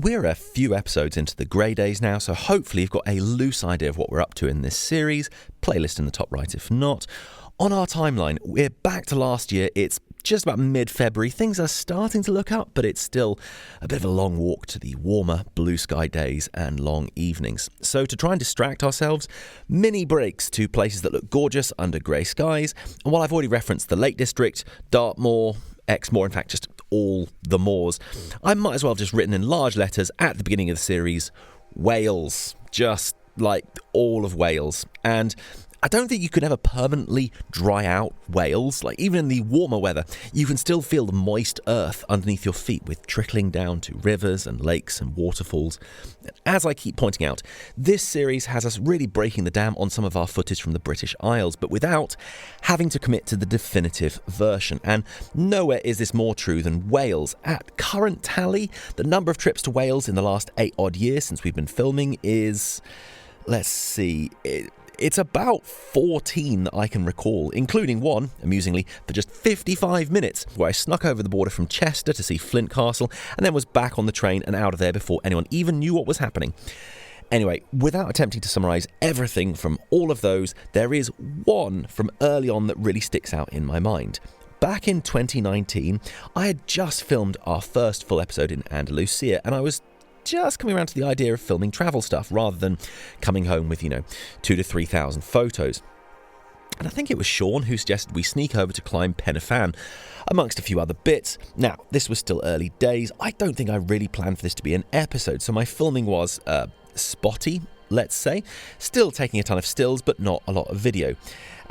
we're a few episodes into the grey days now, so hopefully you've got a loose idea of what we're up to in this series. Playlist in the top right if not. On our timeline, we're back to last year. It's just about mid-February. Things are starting to look up, but it's still a bit of a long walk to the warmer blue sky days and long evenings. So to try and distract ourselves, mini breaks to places that look gorgeous under grey skies. And while I've already referenced the Lake District, Dartmoor, Exmoor, in fact just all the moors, I might as well have just written in large letters at the beginning of the series, Wales. Just like all of Wales. And I don't think you can ever permanently dry out Wales. Like, even in the warmer weather, you can still feel the moist earth underneath your feet with trickling down to rivers and lakes and waterfalls. As I keep pointing out, this series has us really breaking the dam on some of our footage from the British Isles, but without having to commit to the definitive version. And nowhere is this more true than Wales. At current tally, the number of trips to Wales in the last 8 odd years since we've been filming is, let's see, it's about 14 that I can recall, including one, amusingly, for just 55 minutes, where I snuck over the border from Chester to see Flint Castle, and then was back on the train and out of there before anyone even knew what was happening. Anyway, without attempting to summarise everything from all of those, there is one from early on that really sticks out in my mind. Back in 2019, I had just filmed our first full episode in Andalusia, and I was just coming around to the idea of filming travel stuff rather than coming home with, 2,000 to 3,000 photos. And I think it was Sean who suggested we sneak over to climb Pen y Fan, amongst a few other bits. Now, this was still early days. I don't think I really planned for this to be an episode, so my filming was spotty, let's say. Still taking a ton of stills, but not a lot of video.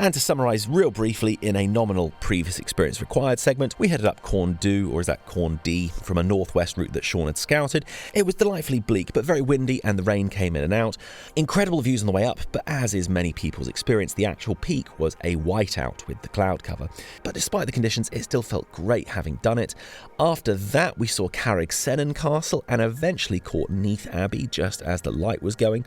And to summarise real briefly, in a nominal previous experience required segment, we headed up Corn Du, or is that Corn D, from a northwest route that Sean had scouted. It was delightfully bleak, but very windy, and the rain came in and out. Incredible views on the way up, but as is many people's experience, the actual peak was a whiteout with the cloud cover. But despite the conditions, it still felt great having done it. After that, we saw Carmarthenshire Castle, and eventually caught Neath Abbey just as the light was going.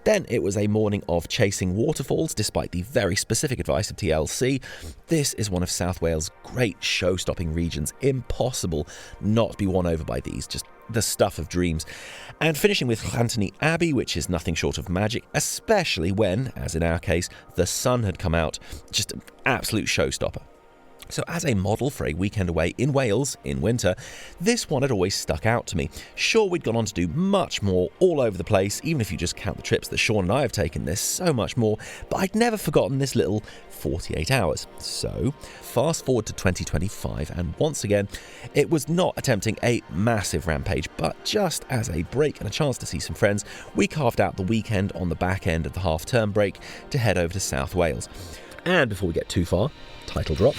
Then it was a morning of chasing waterfalls, despite the very specific advice of TLC. This is one of South Wales' great show-stopping regions. Impossible not to be won over by these, just the stuff of dreams. And finishing with Llanthony Abbey, which is nothing short of magic, especially when, as in our case, the sun had come out. Just an absolute showstopper. So as a model for a weekend away in Wales in winter, this one had always stuck out to me. Sure, we'd gone on to do much more all over the place, even if you just count the trips that Sean and I have taken, there's so much more, but I'd never forgotten this little 48 hours. So, fast forward to 2025, and once again, it was not attempting a massive rampage, but just as a break and a chance to see some friends, we carved out the weekend on the back end of the half-term break to head over to South Wales. And before we get too far, title drop.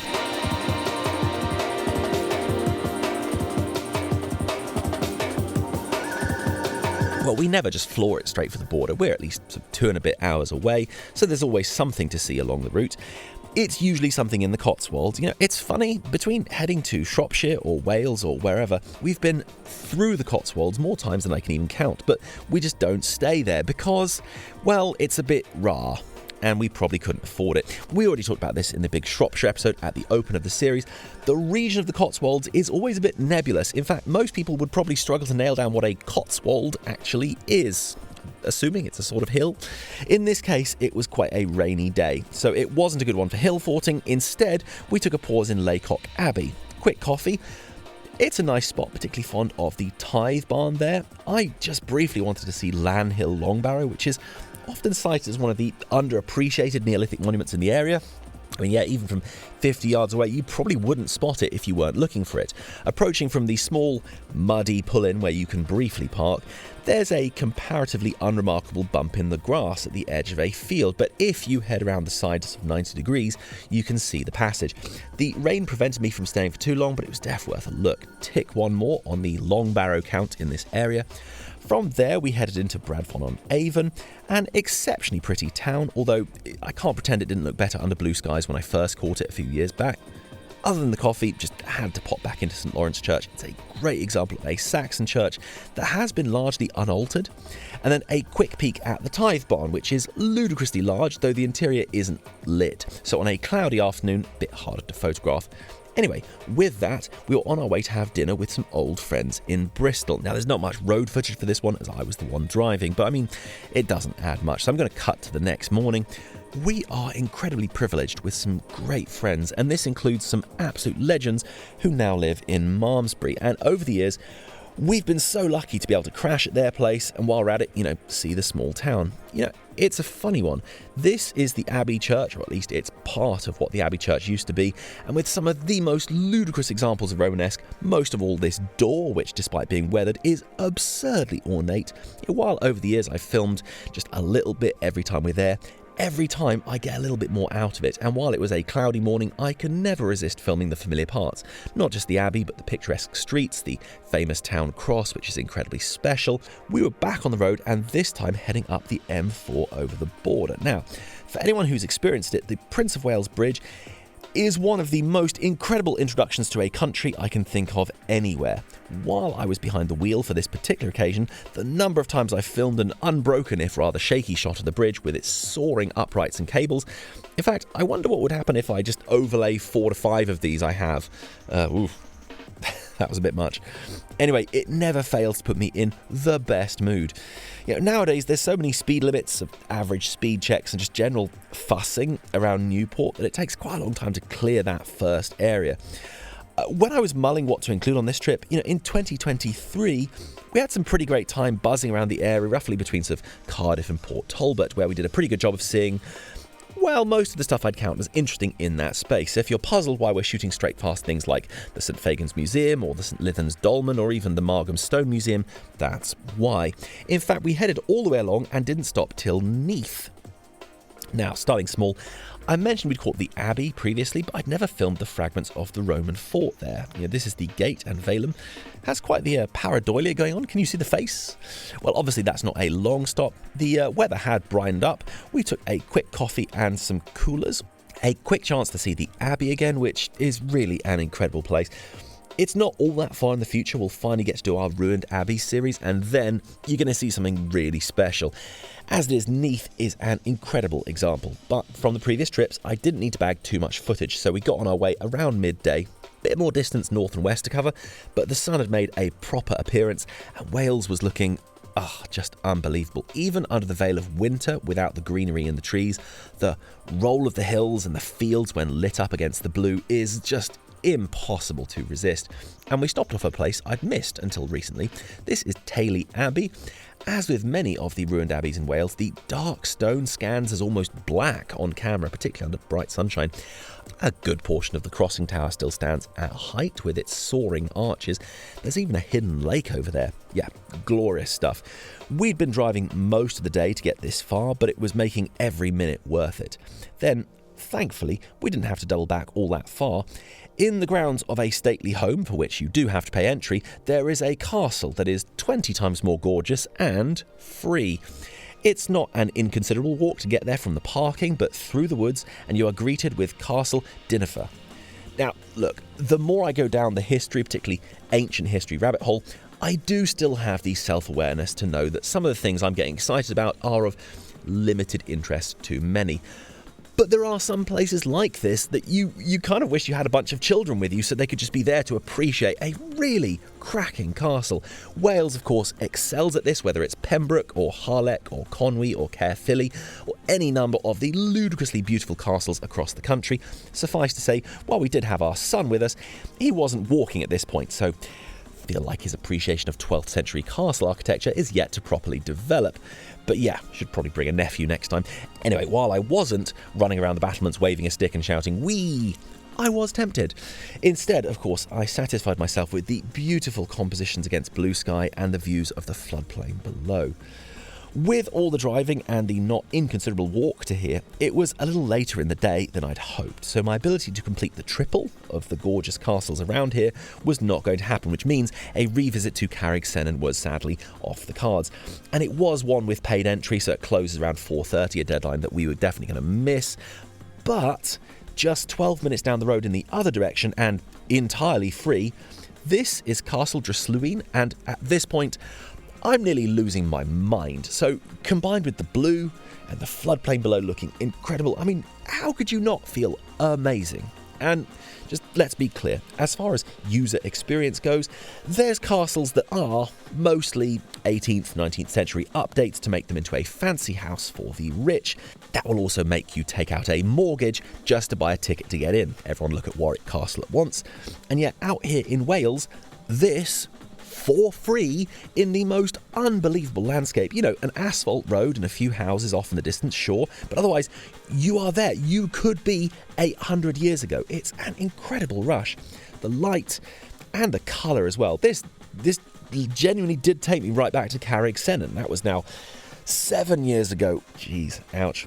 Well, we never just floor it straight for the border. We're at least 2 and a bit hours away, so there's always something to see along the route. It's usually something in the Cotswolds. It's funny, between heading to Shropshire or Wales or wherever, we've been through the Cotswolds more times than I can even count, but we just don't stay there because, well, it's a bit raw. And we probably couldn't afford it. We already talked about this in the big Shropshire episode at the open of the series. The region of the Cotswolds is always a bit nebulous. In fact, most people would probably struggle to nail down what a Cotswold actually is, assuming it's a sort of hill. In this case, it was quite a rainy day, so it wasn't a good one for hill forting. Instead, we took a pause in Laycock Abbey. Quick coffee. It's a nice spot, particularly fond of the tithe barn there. I just briefly wanted to see Lan Hill Longbarrow, which is often cited as one of the underappreciated Neolithic monuments in the area. I mean, yeah, even from 50 yards away, you probably wouldn't spot it if you weren't looking for it. Approaching from the small, muddy pull-in where you can briefly park, there's a comparatively unremarkable bump in the grass at the edge of a field, but if you head around the sides of 90 degrees, you can see the passage. The rain prevented me from staying for too long, but it was definitely worth a look. Tick one more on the long barrow count in this area. From there, we headed into Bradford-on-Avon, an exceptionally pretty town, although I can't pretend it didn't look better under blue skies when I first caught it a few years back. Other than the coffee, just had to pop back into St Lawrence Church. It's a great example of a Saxon church that has been largely unaltered. And then a quick peek at the tithe barn, which is ludicrously large, though the interior isn't lit. So on a cloudy afternoon, a bit harder to photograph. Anyway, with that, we were on our way to have dinner with some old friends in Bristol. Now, there's not much road footage for this one, as I was the one driving, but I mean, it doesn't add much, so I'm going to cut to the next morning. We are incredibly privileged with some great friends, and this includes some absolute legends who now live in Malmesbury. And over the years, we've been so lucky to be able to crash at their place and while we're at it, see the small town. It's a funny one. This is the Abbey Church, or at least it's part of what the Abbey Church used to be, and with some of the most ludicrous examples of Romanesque, most of all this door, which despite being weathered is absurdly ornate. While over the years I've filmed just a little bit every time we're there, every time I get a little bit more out of it, and while it was a cloudy morning, I can never resist filming the familiar parts. Not just the Abbey, but the picturesque streets, the famous town cross, which is incredibly special. We were back on the road, and this time heading up the M4 over the border. Now, for anyone who's experienced it, the Prince of Wales Bridge is one of the most incredible introductions to a country I can think of anywhere. While I was behind the wheel for this particular occasion, the number of times I filmed an unbroken, if rather shaky shot of the bridge with its soaring uprights and cables. In fact, I wonder what would happen if I just overlay 4 to 5 of these I have. That was a bit much. Anyway, it never fails to put me in the best mood. Nowadays, there's so many speed limits, of average speed checks and just general fussing around Newport that it takes quite a long time to clear that first area. When I was mulling what to include on this trip, in 2023, we had some pretty great time buzzing around the area, roughly between sort of Cardiff and Port Talbot, where we did a pretty good job of seeing, well, most of the stuff I'd count as interesting in that space. If you're puzzled why we're shooting straight past things like the St Fagan's Museum or the St Lythan's Dolmen or even the Margam Stone Museum, that's why. In fact, we headed all the way along and didn't stop till Neath. Now, starting small, I mentioned we'd caught the Abbey previously, but I'd never filmed the fragments of the Roman fort there. This is the gate and velum. Has quite the pareidolia going on. Can you see the face? Well, obviously that's not a long stop. The weather had brightened up. We took a quick coffee and some coolers. A quick chance to see the Abbey again, which is really an incredible place. It's not all that far in the future. We'll finally get to do our Ruined Abbey series, and then you're going to see something really special. As it is, Neath is an incredible example. But from the previous trips, I didn't need to bag too much footage, so we got on our way around midday. Bit more distance north and west to cover, but the sun had made a proper appearance, and Wales was looking just unbelievable. Even under the veil of winter, without the greenery in the trees, the roll of the hills and the fields when lit up against the blue is just impossible to resist. And we stopped off a place I'd missed until recently. This is Tayley Abbey. As with many of the ruined abbeys in Wales, the dark stone scans as almost black on camera, particularly under bright sunshine. A good portion of the crossing tower still stands at height with its soaring arches. There's even a hidden lake over there. Yeah, glorious stuff. We'd been driving most of the day to get this far, but it was making every minute worth it. Then, thankfully, we didn't have to double back all that far. In the grounds of a stately home, for which you do have to pay entry, there is a castle that is 20 times more gorgeous and free. It's not an inconsiderable walk to get there from the parking, but through the woods, and you are greeted with Castle Dinifer. Now, look, the more I go down the history, particularly ancient history rabbit hole, I do still have the self-awareness to know that some of the things I'm getting excited about are of limited interest to many. But there are some places like this that you kind of wish you had a bunch of children with you so they could just be there to appreciate a really cracking castle. Wales, of course, excels at this, whether it's Pembroke or Harlech or Conwy or Caerphilly or any number of the ludicrously beautiful castles across the country. Suffice to say, while we did have our son with us, he wasn't walking at this point, so feel like his appreciation of 12th century castle architecture is yet to properly develop. But yeah, should probably bring a nephew next time. Anyway, while I wasn't running around the battlements waving a stick and shouting, "Wee!" I was tempted. Instead, of course, I satisfied myself with the beautiful compositions against blue sky and the views of the floodplain below. With all the driving and the not inconsiderable walk to here, it was a little later in the day than I'd hoped, so my ability to complete the triple of the gorgeous castles around here was not going to happen, which means a revisit to Carmarthenshire was sadly off the cards. And it was one with paid entry, so it closes around 4:30, a deadline that we were definitely going to miss. But just 12 minutes down the road in the other direction, and entirely free, this is Castle Drysluin, and at this point, I'm nearly losing my mind. So, combined with the blue and the floodplain below looking incredible, I mean, how could you not feel amazing? And just let's be clear, as far as user experience goes, there's castles that are mostly 18th, 19th century updates to make them into a fancy house for the rich. That will also make you take out a mortgage just to buy a ticket to get in. Everyone look at Warwick Castle at once. And yet out here in Wales, this for free in the most unbelievable landscape. You know, an asphalt road and a few houses off in the distance, sure, but otherwise you are there. You could be 800 years ago. It's an incredible rush. The light and the colour as well. This genuinely did take me right back to Carmarthenshire. That was now 7 years ago. Jeez, ouch.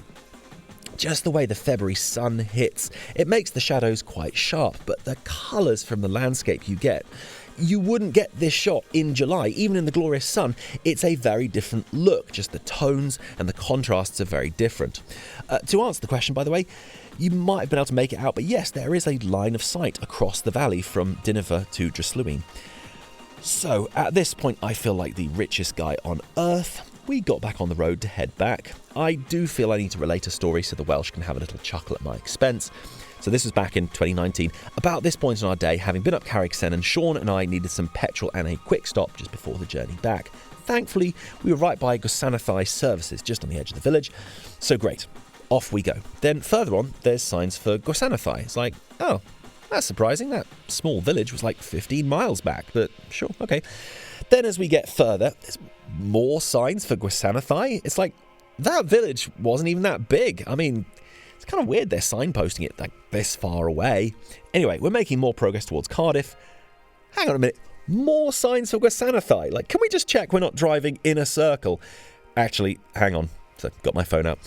Just the way the February sun hits, it makes the shadows quite sharp, but the colours from the landscape you get, you wouldn't get this shot in July, even in the glorious sun. It's a very different look. Just the tones and the contrasts are very different. To answer the question, by the way, you might have been able to make it out, but yes, there is a line of sight across the valley from Diniver to Dryslewin. So at this point, I feel like the richest guy on earth. We got back on the road to head back. I do feel I need to relate a story so the Welsh can have a little chuckle at my expense. So this was back in 2019. About this point in our day, having been up Carmarthenshire, Sean and I needed some petrol and a quick stop just before the journey back. Thankfully, we were right by Gwasanaethau services, just on the edge of the village. So great, off we go. Then further on, there's signs for Gwasanaethau. It's like, oh, that's surprising. That small village was like 15 miles back, but sure, okay. Then as we get further, there's more signs for Gwasanaethau. It's like, that village wasn't even that big. I mean, it's kind of weird they're signposting it like this far away. Anyway, we're making more progress towards Cardiff. Hang on a minute. More signs for Gwasanaethau. Like, can we just check we're not driving in a circle? Actually, hang on. So, got my phone out.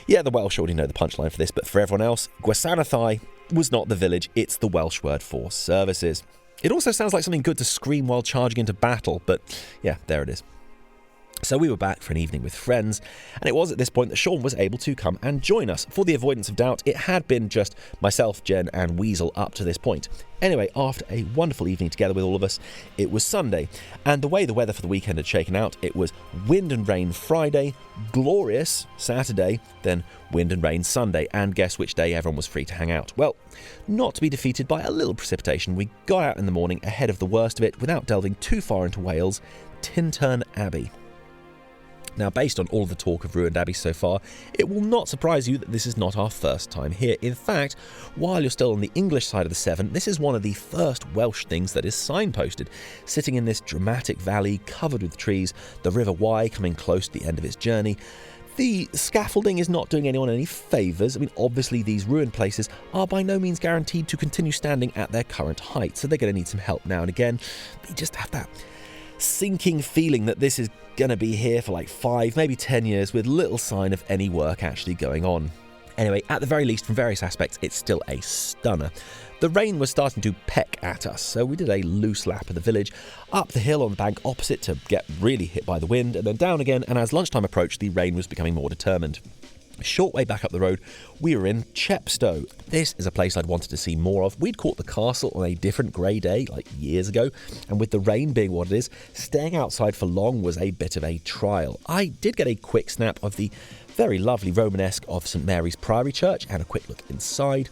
Yeah, the Welsh already know the punchline for this, but for everyone else, Gwasanaethau was not the village. It's the Welsh word for services. It also sounds like something good to scream while charging into battle, but yeah, there it is. So we were back for an evening with friends, and it was at this point that Sean was able to come and join us. For the avoidance of doubt, it had been just myself, Jen and Weasel up to this point. Anyway, after a wonderful evening together with all of us, it was Sunday, and the way the weather for the weekend had shaken out, it was wind and rain Friday, glorious Saturday, then wind and rain Sunday, and guess which day everyone was free to hang out? Well, not to be defeated by a little precipitation, we got out in the morning ahead of the worst of it without delving too far into Wales, Tintern Abbey. Now, based on all the talk of ruined abbeys so far, it will not surprise you that this is not our first time here. In fact, while you're still on the English side of the Severn, this is one of the first Welsh things that is signposted. Sitting in this dramatic valley covered with trees, the River Wye coming close to the end of its journey. The scaffolding is not doing anyone any favours. I mean, obviously these ruined places are by no means guaranteed to continue standing at their current height, so they're going to need some help now and again. But you just have that sinking feeling that this is going to be here for like 5, maybe 10 years with little sign of any work actually going on. Anyway, at the very least, from various aspects, it's still a stunner. The rain was starting to peck at us, so we did a loose lap of the village, up the hill on the bank opposite to get really hit by the wind, and then down again, and as lunchtime approached, the rain was becoming more determined. A short way back up the road, we were in Chepstow. This is a place I'd wanted to see more of. We'd caught the castle on a different grey day, like years ago, and with the rain being what it is, staying outside for long was a bit of a trial. I did get a quick snap of the very lovely Romanesque of St Mary's Priory Church and a quick look inside.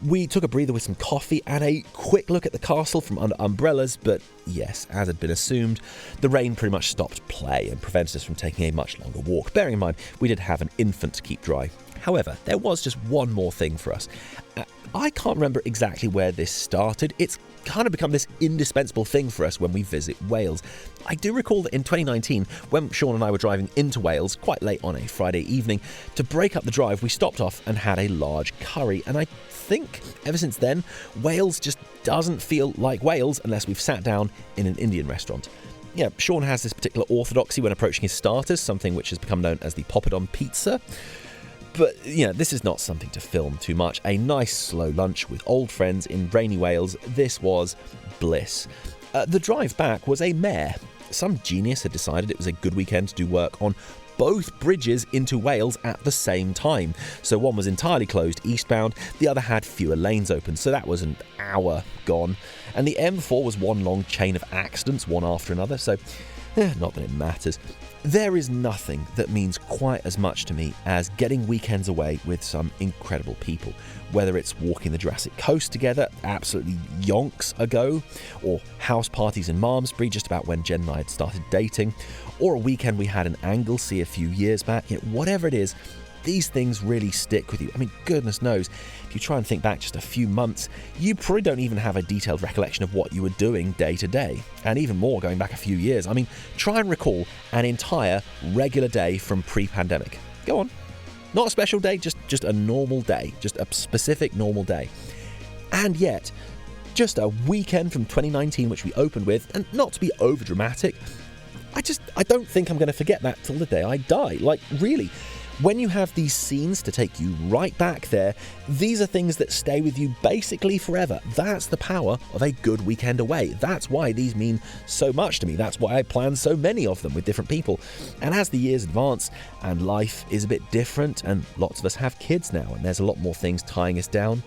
We took a breather with some coffee and a quick look at the castle from under umbrellas, but yes, as had been assumed, the rain pretty much stopped play and prevented us from taking a much longer walk, bearing in mind we did have an infant to keep dry. However, there was just one more thing for us. I can't remember exactly where this started. It's kind of become this indispensable thing for us when we visit Wales. I do recall that in 2019, when Sean and I were driving into Wales quite late on a Friday evening, to break up the drive, we stopped off and had a large curry. And I think ever since then, Wales just doesn't feel like Wales unless we've sat down in an Indian restaurant. Yeah, Sean has this particular orthodoxy when approaching his starters, something which has become known as the poppadom pizza. But, you know, this is not something to film too much. A nice slow lunch with old friends in rainy Wales. This was bliss. The drive back was a mare. Some genius had decided it was a good weekend to do work on both bridges into Wales at the same time. So one was entirely closed eastbound, the other had fewer lanes open, so that was an hour gone. And the M4 was one long chain of accidents, one after another, so Not that it matters. There is nothing that means quite as much to me as getting weekends away with some incredible people. Whether it's walking the Jurassic Coast together, absolutely yonks ago, or house parties in Malmesbury just about when Jen and I had started dating, or a weekend we had in Anglesey a few years back. Whatever it is, these things really stick with you. I mean, goodness knows, if you try and think back just a few months, you probably don't even have a detailed recollection of what you were doing day to day. And even more going back a few years. I mean, try and recall an entire regular day from pre-pandemic. Go on. Not a special day, just a normal day. Just a specific normal day. And yet, just a weekend from 2019, which we opened with, and not to be over-dramatic, I don't think I'm going to forget that till the day I die. Like, really. When you have these scenes to take you right back there, these are things that stay with you basically forever. That's the power of a good weekend away. That's why these mean so much to me. That's why I plan so many of them with different people. And as the years advance and life is a bit different, and lots of us have kids now, and there's a lot more things tying us down,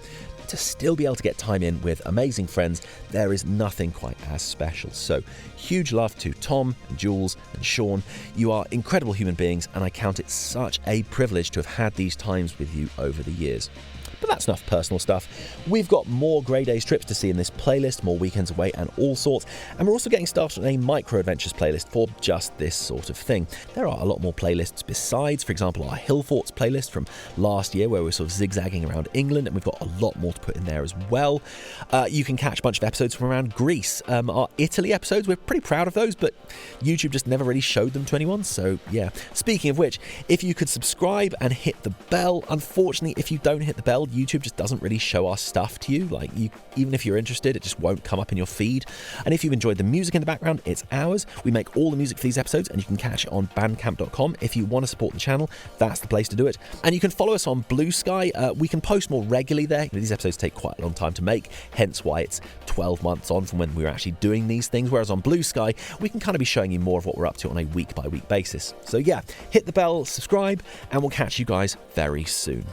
to still be able to get time in with amazing friends, there is nothing quite as special. So, huge love to Tom and Jules and Sean. You are incredible human beings, and I count it such a privilege to have had these times with you over the years. But that's enough personal stuff. We've got more Grey Days trips to see in this playlist, more weekends away and all sorts. And we're also getting started on a micro adventures playlist for just this sort of thing. There are a lot more playlists besides, for example, our Hill Forts playlist from last year where we're sort of zigzagging around England, and we've got a lot more to put in there as well. You can catch a bunch of episodes from around Greece. Our Italy episodes, we're pretty proud of those, but YouTube just never really showed them to anyone. So yeah. Speaking of which, if you could subscribe and hit the bell. Unfortunately, if you don't hit the bell, YouTube just doesn't really show our stuff to you. Like, even if you're interested, it just won't come up in your feed. And if you've enjoyed the music in the background, it's ours. We make all the music for these episodes, and you can catch it on bandcamp.com. If you want to support the channel, that's the place to do it. And you can follow us on Blue Sky. We can post more regularly there. These episodes take quite a long time to make, hence why it's 12 months on from when we were actually doing these things. Whereas on Blue Sky, we can kind of be showing you more of what we're up to on a week-by-week basis. So yeah, hit the bell, subscribe, and we'll catch you guys very soon.